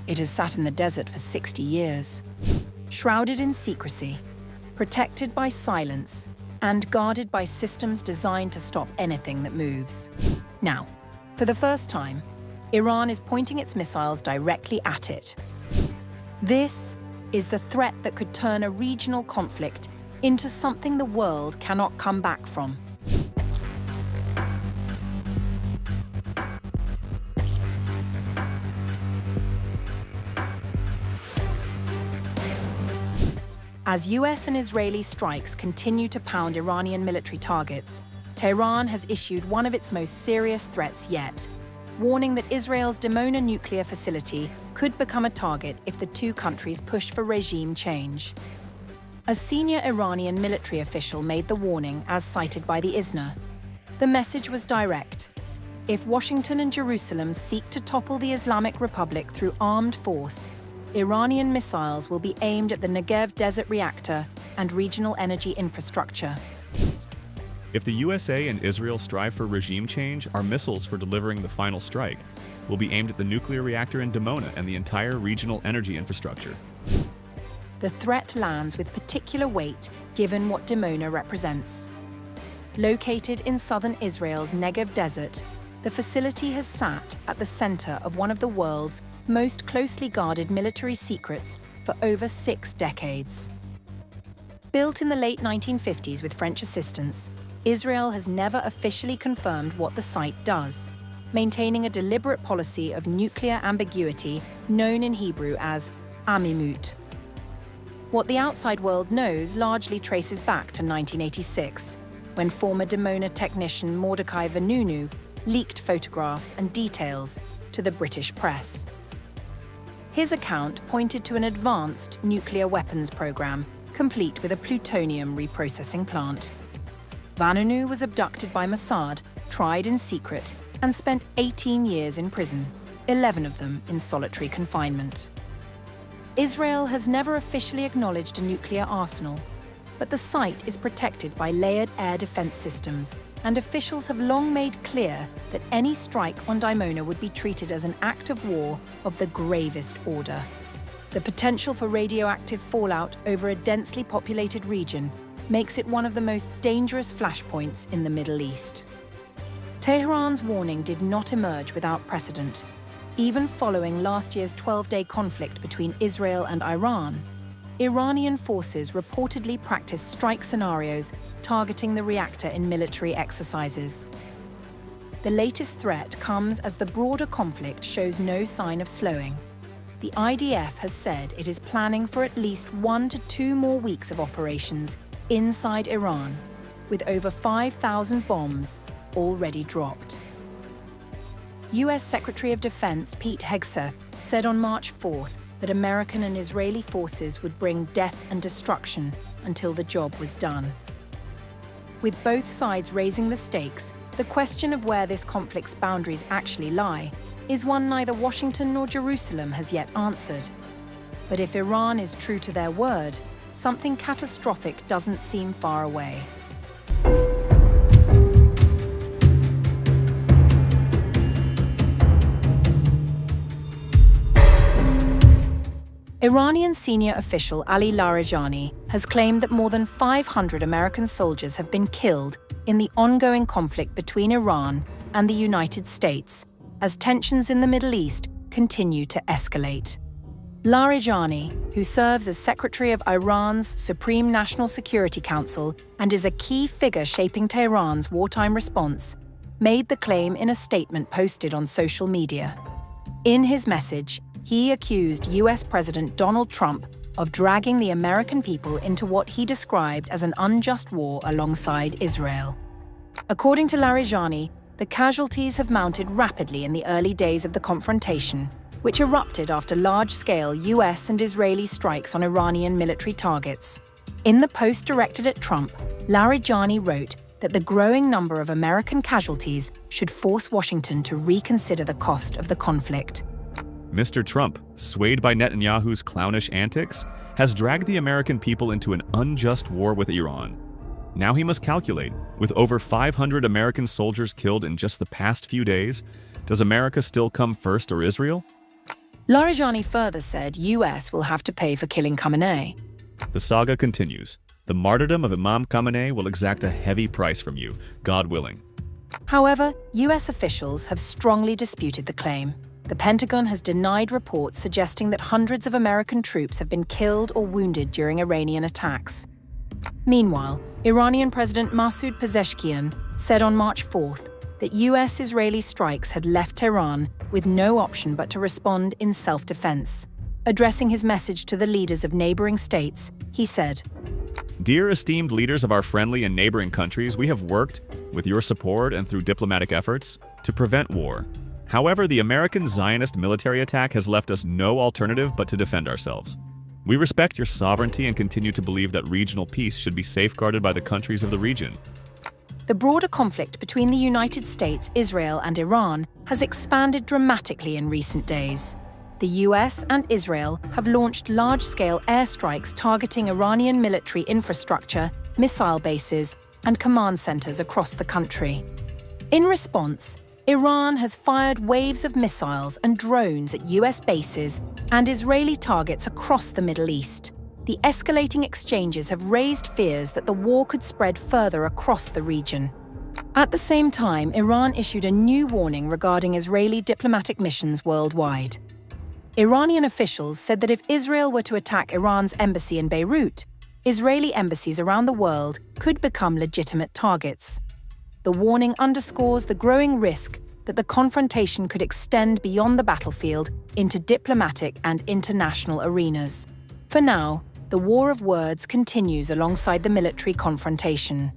It has sat in the desert for 60 years. Shrouded in secrecy, protected by silence, and guarded by systems designed to stop anything that moves. Now, for the first time, Iran is pointing its missiles directly at it. This is the threat that could turn a regional conflict into something the world cannot come back from. As US and Israeli strikes continue to pound Iranian military targets, Tehran has issued one of its most serious threats yet, warning that Israel's Dimona nuclear facility could become a target if the two countries push for regime change. A senior Iranian military official made the warning, as cited by the ISNA. The message was direct. If Washington and Jerusalem seek to topple the Islamic Republic through armed force, Iranian missiles will be aimed at the Negev Desert reactor and regional energy infrastructure. If the USA and Israel strive for regime change, our missiles for delivering the final strike will be aimed at the nuclear reactor in Dimona and the entire regional energy infrastructure. The threat lands with particular weight given what Dimona represents. Located in southern Israel's Negev Desert, the facility has sat at the center of one of the world's most closely guarded military secrets for over 6 decades. Built in the late 1950s with French assistance, Israel has never officially confirmed what the site does, maintaining a deliberate policy of nuclear ambiguity known in Hebrew as amimut. What the outside world knows largely traces back to 1986, when former Dimona technician Mordecai Vanunu leaked photographs and details to the British press. His account pointed to an advanced nuclear weapons program, complete with a plutonium reprocessing plant. Vanunu was abducted by Mossad, tried in secret, and spent 18 years in prison, 11 of them in solitary confinement. Israel has never officially acknowledged a nuclear arsenal, but the site is protected by layered air defense systems, and officials have long made clear that any strike on Dimona would be treated as an act of war of the gravest order. The potential for radioactive fallout over a densely populated region makes it one of the most dangerous flashpoints in the Middle East. Tehran's warning did not emerge without precedent. Even following last year's 12-day conflict between Israel and Iran, Iranian forces reportedly practiced strike scenarios targeting the reactor in military exercises. The latest threat comes as the broader conflict shows no sign of slowing. The IDF has said it is planning for at least 1 to 2 more weeks of operations inside Iran, with over 5,000 bombs already dropped. US Secretary of Defense Pete Hegseth said on March 4th that American and Israeli forces would bring death and destruction until the job was done. With both sides raising the stakes, the question of where this conflict's boundaries actually lie is one neither Washington nor Jerusalem has yet answered. But if Iran is true to their word, something catastrophic doesn't seem far away. Iranian senior official Ali Larijani has claimed that more than 500 American soldiers have been killed in the ongoing conflict between Iran and the United States, as tensions in the Middle East continue to escalate. Larijani, who serves as Secretary of Iran's Supreme National Security Council and is a key figure shaping Tehran's wartime response, made the claim in a statement posted on social media. In his message, he accused US President Donald Trump of dragging the American people into what he described as an unjust war alongside Israel. According to Larijani, the casualties have mounted rapidly in the early days of the confrontation, which erupted after large-scale US and Israeli strikes on Iranian military targets. In the post directed at Trump, Larijani wrote that the growing number of American casualties should force Washington to reconsider the cost of the conflict. Mr. Trump, swayed by Netanyahu's clownish antics, has dragged the American people into an unjust war with Iran. Now he must calculate, with over 500 American soldiers killed in just the past few days, does America still come first or Israel? Larijani further said US will have to pay for killing Khamenei. The saga continues. The martyrdom of Imam Khamenei will exact a heavy price from you, God willing. However, US officials have strongly disputed the claim. The Pentagon has denied reports suggesting that hundreds of American troops have been killed or wounded during Iranian attacks. Meanwhile, Iranian President Masoud Pezeshkian said on March 4th that US-Israeli strikes had left Tehran with no option but to respond in self-defense. Addressing his message to the leaders of neighboring states, he said, Dear esteemed leaders of our friendly and neighboring countries, we have worked, with your support and through diplomatic efforts, to prevent war. However, the American Zionist military attack has left us no alternative but to defend ourselves. We respect your sovereignty and continue to believe that regional peace should be safeguarded by the countries of the region. The broader conflict between the United States, Israel, and Iran has expanded dramatically in recent days. The US and Israel have launched large-scale airstrikes targeting Iranian military infrastructure, missile bases, and command centers across the country. In response, Iran has fired waves of missiles and drones at US bases and Israeli targets across the Middle East. The escalating exchanges have raised fears that the war could spread further across the region. At the same time, Iran issued a new warning regarding Israeli diplomatic missions worldwide. Iranian officials said that if Israel were to attack Iran's embassy in Beirut, Israeli embassies around the world could become legitimate targets. The warning underscores the growing risk that the confrontation could extend beyond the battlefield into diplomatic and international arenas. For now, the war of words continues alongside the military confrontation.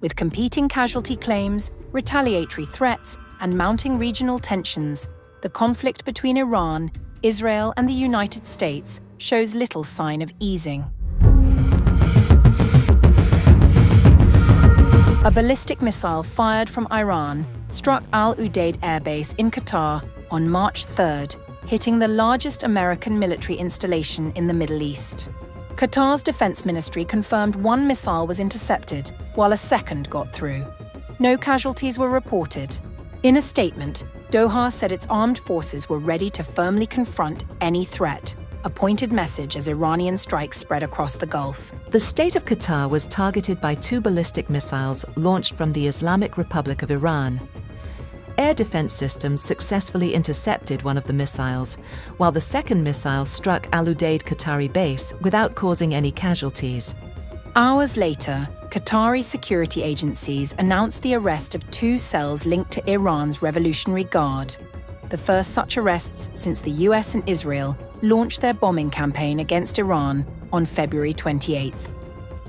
With competing casualty claims, retaliatory threats, and mounting regional tensions, the conflict between Iran, Israel, and the United States shows little sign of easing. A ballistic missile fired from Iran struck Al Udeid Air Base in Qatar on March 3rd, hitting the largest American military installation in the Middle East. Qatar's defense ministry confirmed one missile was intercepted, while a second got through. No casualties were reported. In a statement, Doha said its armed forces were ready to firmly confront any threat, a pointed message as Iranian strikes spread across the Gulf. The state of Qatar was targeted by 2 ballistic missiles launched from the Islamic Republic of Iran. Air defense systems successfully intercepted one of the missiles, while the second missile struck Al Udeid Qatari base without causing any casualties. Hours later, Qatari security agencies announced the arrest of 2 cells linked to Iran's Revolutionary Guard, the first such arrests since the US and Israel launched their bombing campaign against Iran on February 28th.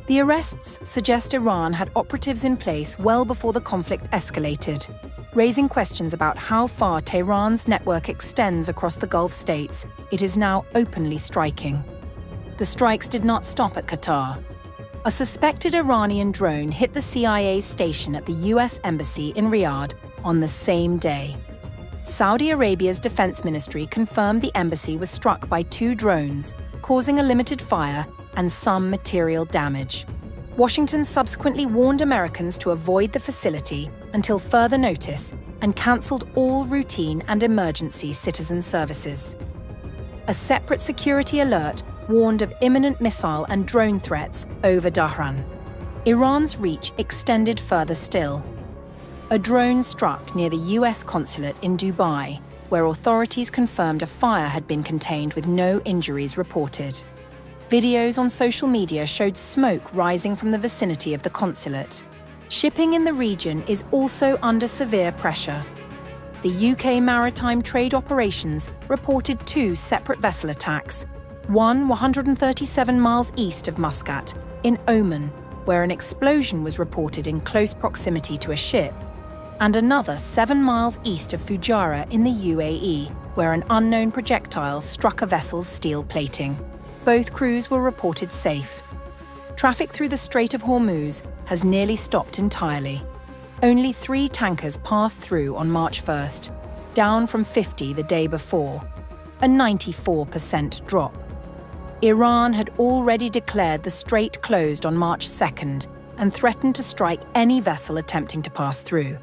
The arrests suggest Iran had operatives in place well before the conflict escalated, raising questions about how far Tehran's network extends across the Gulf states it is now openly striking. The strikes did not stop at Qatar. A suspected Iranian drone hit the CIA's station at the US Embassy in Riyadh on the same day. Saudi Arabia's defense ministry confirmed the embassy was struck by 2 drones, causing a limited fire and some material damage. Washington subsequently warned Americans to avoid the facility until further notice and cancelled all routine and emergency citizen services. A separate security alert warned of imminent missile and drone threats over Dhahran. Iran's reach extended further still. A drone struck near the US consulate in Dubai, where authorities confirmed a fire had been contained with no injuries reported. Videos on social media showed smoke rising from the vicinity of the consulate. Shipping in the region is also under severe pressure. The UK Maritime Trade Operations reported 2 separate vessel attacks, one 137 miles east of Muscat, in Oman, where an explosion was reported in close proximity to a ship, and another 7 miles east of Fujairah in the UAE, where an unknown projectile struck a vessel's steel plating. Both crews were reported safe. Traffic through the Strait of Hormuz has nearly stopped entirely. Only 3 tankers passed through on March 1st, down from 50 the day before, a 94% drop. Iran had already declared the strait closed on March 2nd and threatened to strike any vessel attempting to pass through.